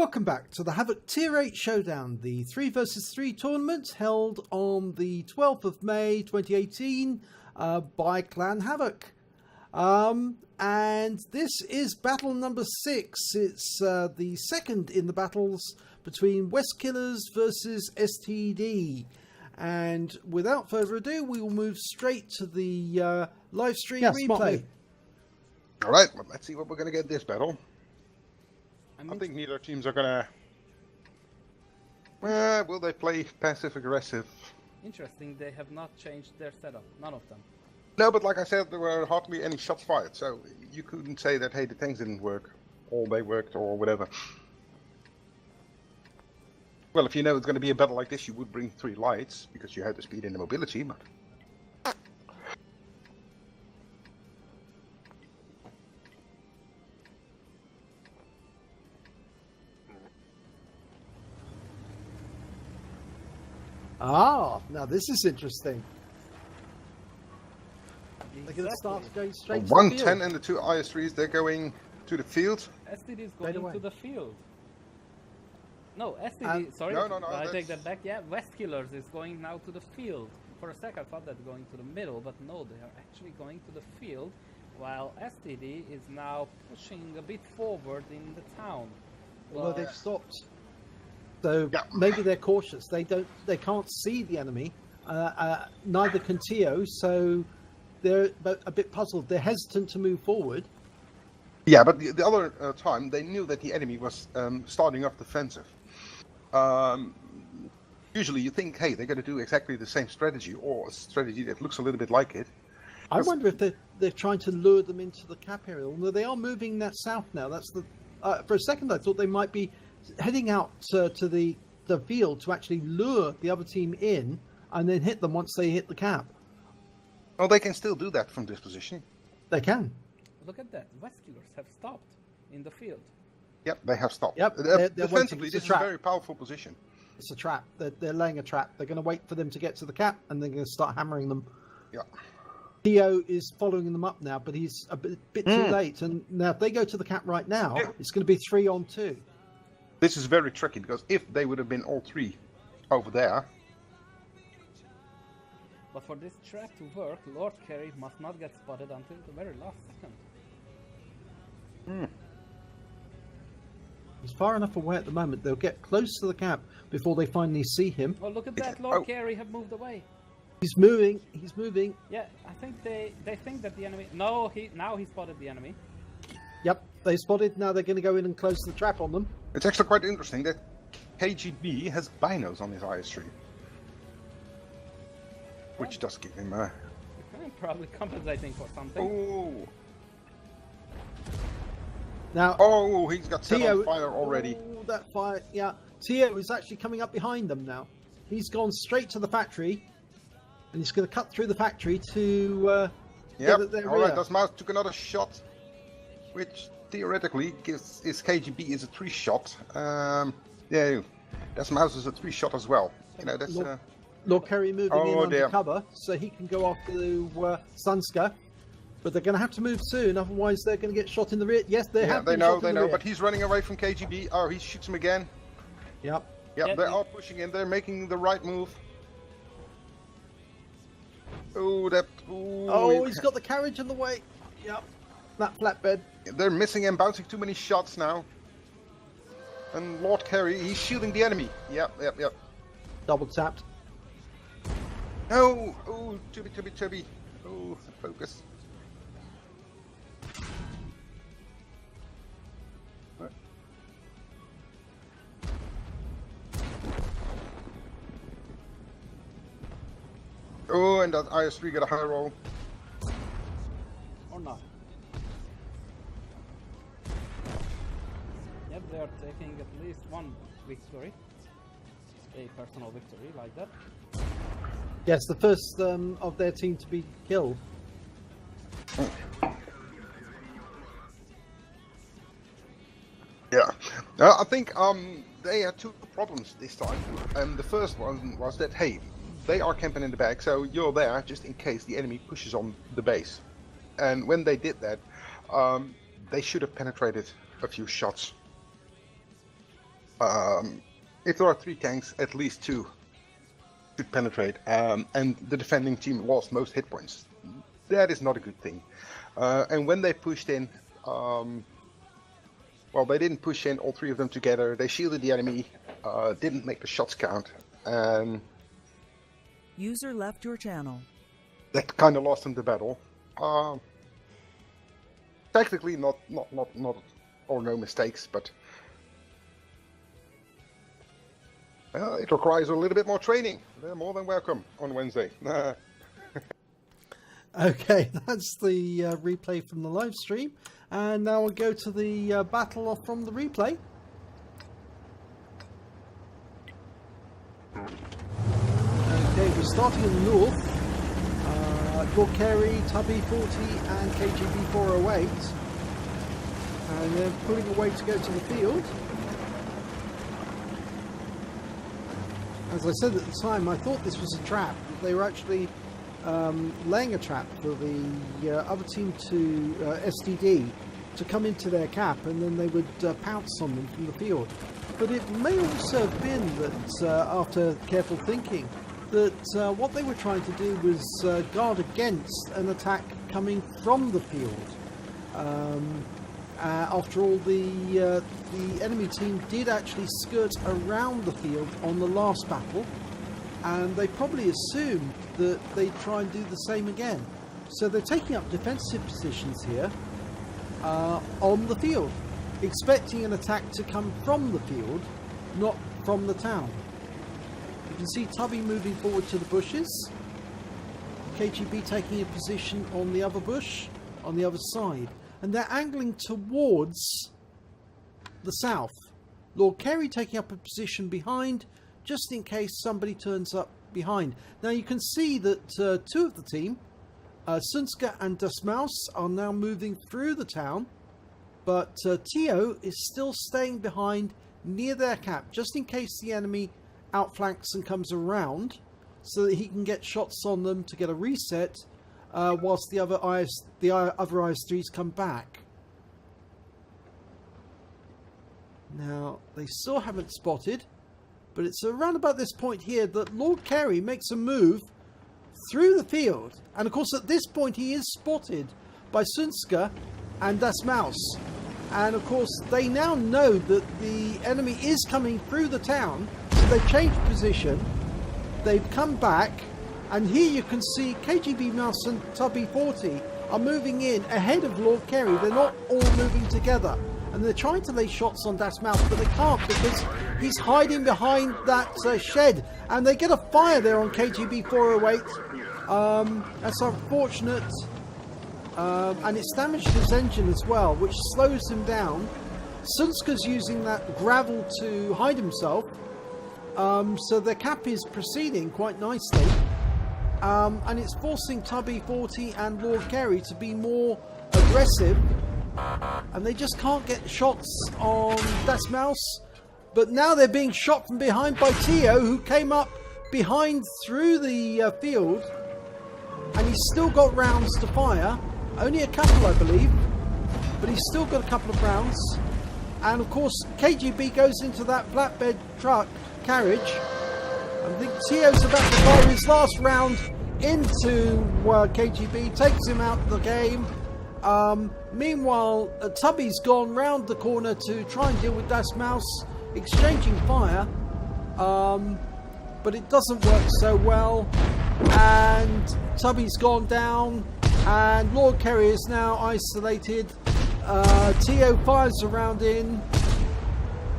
Welcome back to the Havoc Tier 8 Showdown, the 3 vs 3 tournament held on the 12th of May 2018 by Clan Havoc. And this is battle number 6. It's the second in the battles between West Killers versus STD. And without further ado, we will move straight to the live stream replay. Alright, well, let's see what we're going to get this battle. I think neither teams are gonna. Will they play passive-aggressive? Interesting, they have not changed their setup. None of them. No, but like I said, there were hardly any shots fired, so you couldn't say that, hey, the tanks didn't work, or they worked, or whatever. Well, if you know it's going to be a battle like this, you would bring 3 lights, because you had the speed and the mobility, but... Ah, now this is interesting. They're going to start going straight to the field. 110 and the 2 IS3s, they're going to the field. STD is going to the field. No, STD, sorry, no, I take that back. Yeah, West Killers is going now to the field. For a sec I thought that going to the middle, but no, they are actually going to the field, while STD is now pushing a bit forward in the town. Although they've stopped. So yeah, maybe they're cautious. They can't see the enemy. Neither can Tio, so they're a bit puzzled. They're hesitant to move forward. Yeah, but the other time they knew that the enemy was starting off defensive. Usually you think, hey, they're going to do exactly the same strategy, or a strategy that looks a little bit like it. I wonder if they're trying to lure them into the cap area. Although they are moving that south now. That's the. For a second, I thought they might be heading out to the field to actually lure the other team in and then hit them once they hit the cap. Well, they can still do that from this position. They can. Look at that. West Killers have stopped in the field. Yep, they have stopped. Yep, defensively, this is a very powerful position. It's a trap. They're laying a trap. They're going to wait for them to get to the cap and they're going to start hammering them. Yeah. Theo is following them up now, but he's a bit too late. And now if they go to the cap right now, it's going to be 3-on-2. This is very tricky, because if they would have been all 3 over there... But for this trap to work, Lord Carry must not get spotted until the very last second. He's far enough away at the moment. They'll get close to the cap before they finally see him. Oh, look at that. Lord Carry have moved away. He's moving. He's moving. Yeah, I think they think that the enemy... No, now he spotted the enemy. Yep, they spotted. Now they're going to go in and close the trap on them. It's actually quite interesting that KGB has binos on his IS3. Which does give him a... Probably compensating for something. Oh! Now, oh, he's got set on fire already. Oh, that fire, yeah. Tio is actually coming up behind them now. He's gone straight to the factory. And he's going to cut through the factory to get at their rear. Alright, dasmouse took another shot. Which theoretically gives his KGB is a 3-shot. Yeah, dasmouse is a 3-shot as well. You know, that's... Lord Kerry moving in under cover, so he can go after the sunska. But they're going to have to move soon, otherwise they're going to get shot in the rear. Yes, they have been shot in the rear. They know, but he's running away from KGB. Oh, he shoots him again. Yep. Yep, they are pushing in. They're making the right move. Oh, that... Oh, he's got the carriage in the way. Yep, that flatbed. They're missing and bouncing too many shots now. And Lord Carry, he's shielding the enemy. Yep. Double tapped. No! Oh, chubby. Oh, focus. Oh, and that IS3 got a high roll. Or not. Yep, they are taking at least one victory. A personal victory like that. Yes, the first of their team to be killed. Yeah, I think they had 2 problems this time. The first one was that, hey, they are camping in the back, so you're there just in case the enemy pushes on the base. And when they did that, they should have penetrated a few shots. if there are 3 tanks, at least 2 should penetrate, and the defending team lost most hit points. That is not a good thing. And when they pushed in, well, they didn't push in all 3 of them together. They shielded the enemy, didn't make the shots count, and User left your channel. that kind of lost them the battle. Technically, not or no mistakes, but it requires a little bit more training. They're more than welcome on Wednesday. Okay, that's the replay from the live stream, and now we'll go to the battle from the replay. Okay, we're starting in the north. Lord Carey, Tubby 40 and KGB 408, and they're pulling away to go to the field. As I said at the time, I thought this was a trap. They were actually laying a trap for the other team to STD to come into their cap, and then they would pounce on them from the field. But it may also have been that, after careful thinking, that what they were trying to do was guard against an attack coming from the field. After all, the enemy team did actually skirt around the field on the last battle, and they probably assumed that they'd try and do the same again. So they're taking up defensive positions here on the field, expecting an attack to come from the field, not from the town. You can see Tubby moving forward to the bushes, KGB taking a position on the other bush, on the other side, and they're angling towards the south. Lord Carey taking up a position behind, just in case somebody turns up behind. Now you can see that 2 of the team, Sunska and dasmouse, are now moving through the town, but Tio is still staying behind near their cap, just in case the enemy outflanks and comes around, so that he can get shots on them to get a reset, whilst the other IS-3s come back. Now they still haven't spotted, but it's around about this point here that Lord Carey makes a move through the field, and of course at this point he is spotted by Sunska and dasmouse, and of course they now know that the enemy is coming through the town, so they've changed position, they've come back, and here you can see KGB Mouse and Tubby 40 are moving in ahead of Lord Carey. They're not all moving together, and they're trying to lay shots on dasmouse, but they can't because he's hiding behind that shed, and they get a fire there on KGB 408. That's unfortunate, and it's damaged his engine as well, which slows him down. Sunska's using that gravel to hide himself, so their cap is proceeding quite nicely, and it's forcing Tubby 40 and Lord Carey to be more aggressive, and they just can't get shots on dasmouse. But now they're being shot from behind by Tio, who came up behind through the field, and he's still got rounds to fire. Only a couple, I believe, but he's still got a couple of rounds. And of course KGB goes into that flatbed truck carriage. I think Tio's about to fire his last round into KGB, takes him out of the game. Meanwhile, Tubby's gone round the corner to try and deal with dasmouse, exchanging fire, but it doesn't work so well, and Tubby's gone down, and Lord Carey is now isolated. Tio fires a round in,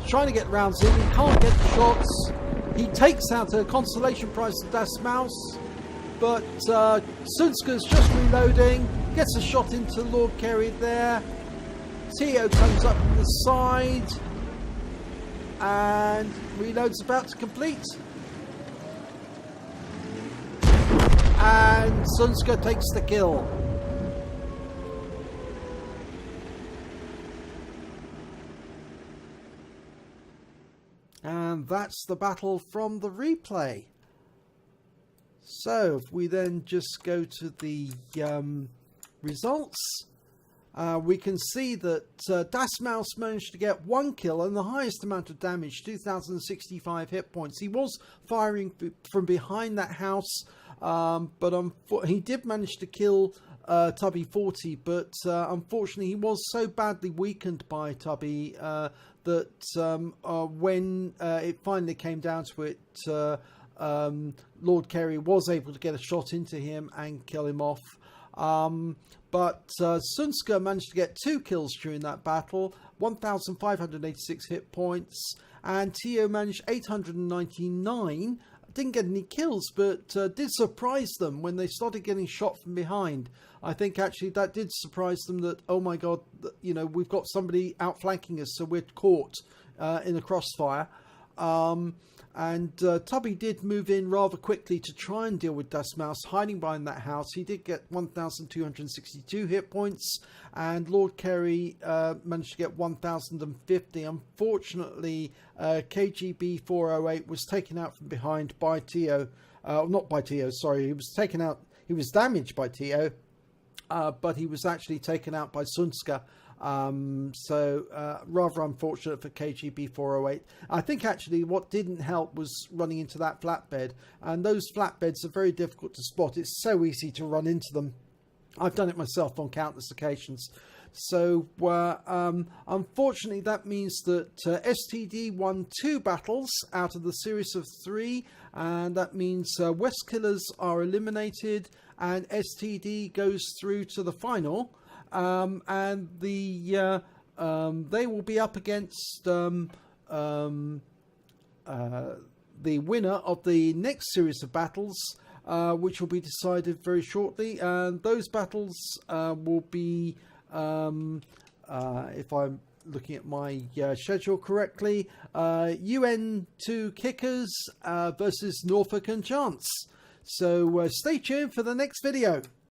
trying to get rounds in, he can't get the shots. He takes out a consolation prize to dasmouse, but Sunska's just reloading, gets a shot into Lord Carey there. Tio comes up from the side, and reload's about to complete. And Sunska takes the kill. And that's the battle from the replay. So if we then just go to the results, we can see that dasmouse managed to get 1 kill and the highest amount of damage, 2065 hit points. He was firing from behind that house, but he did manage to kill Tubby 40, but unfortunately he was so badly weakened by Tubby that when it finally came down to it, Lord Kerry was able to get a shot into him and kill him off. But Sunska managed to get 2 kills during that battle, 1,586 hit points, and Tio managed 899. Didn't get any kills, but did surprise them when they started getting shot from behind. I think actually that did surprise them that, oh my god, you know, we've got somebody outflanking us, so we're caught in a crossfire. And Tubby did move in rather quickly to try and deal with dasmouse, hiding behind that house. He did get 1,262 hit points, and Lord Kerry managed to get 1,050. Unfortunately, KGB 408 was taken out from behind by Tio. Not by Tio, sorry. He was taken out. He was damaged by Tio, but he was actually taken out by Sunska. So rather unfortunate for KGB 408. I think actually what didn't help was running into that flatbed, and those flatbeds are very difficult to spot. It's so easy to run into them. I've done it myself on countless occasions. So unfortunately that means that STD won 2 battles out of the series of 3, and that means West Killers are eliminated and STD goes through to the final. And they will be up against the winner of the next series of battles, which will be decided very shortly. And those battles will be, if I'm looking at my schedule correctly, UN2 Kickers versus Norfolk and Chance. So stay tuned for the next video.